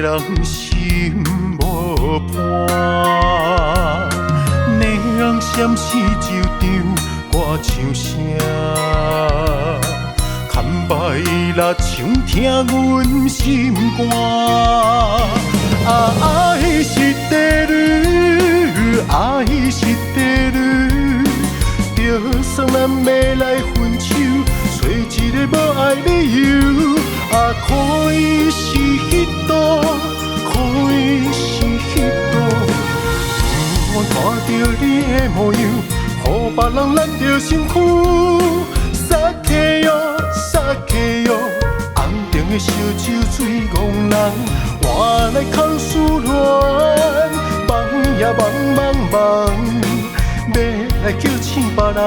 人心无伴，两闪四周场歌唱声，牵歹啦唱疼阮心肝。爱是地女，爱是地女，就算咱要来分手，找一个无爱理由。可以是彼度，可以是彼度。我看到你的模样，予别人咱就心虚。撒气哟，撒气哟，红灯的烧酒醉戆人，换来空思恋，梦也梦梦梦，要来叫醒别人，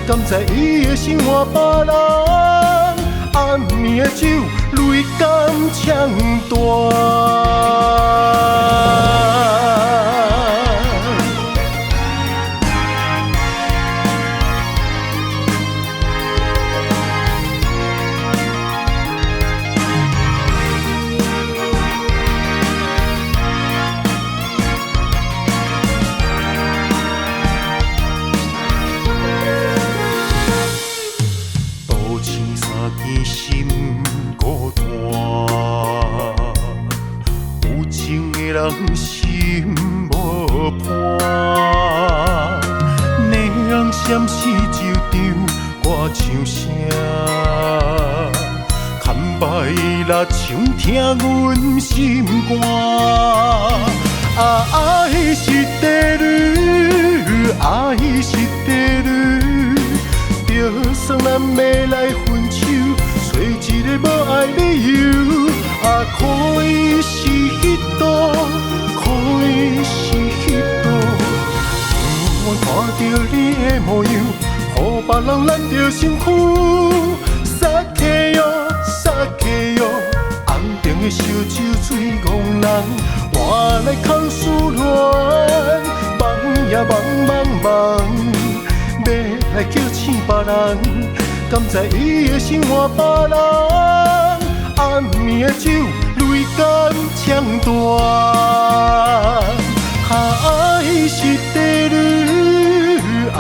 敢知伊的心换别人？暗暝的酒，泪敢呛断。心孤单，有情的人心无伴，两闪四周场歌唱声，牵歹啦唱疼阮心肝。爱是地女，爱是地女，就算咱要来分手。找一个无爱理由，可以是彼度，可以是彼度。我看到你的模样，予别人咱就心虚。撒气哟，撒气哟，红灯的烧酒醉戆人，换来空思恋，梦也梦梦梦，要来叫醒别人。敢知伊的心换别人？暗暝的酒，泪敢呛断。爱是地女，爱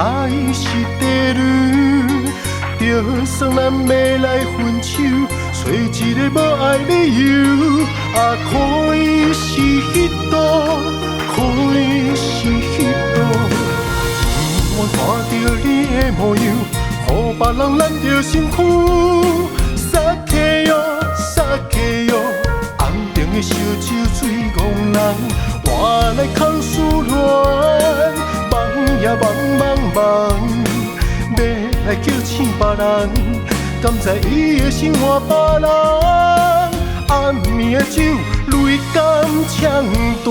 是地女，就算咱要来分手，找一个无爱理由，可以是彼度，可以是彼度。我看到你的模样。予别人咱就心虚，撒气哟，撒气哟，红灯的烧酒醉戆人，换来空思恋，梦也梦梦梦，要来叫醒别人，敢知伊的心换别人？暗暝的酒，泪敢呛断。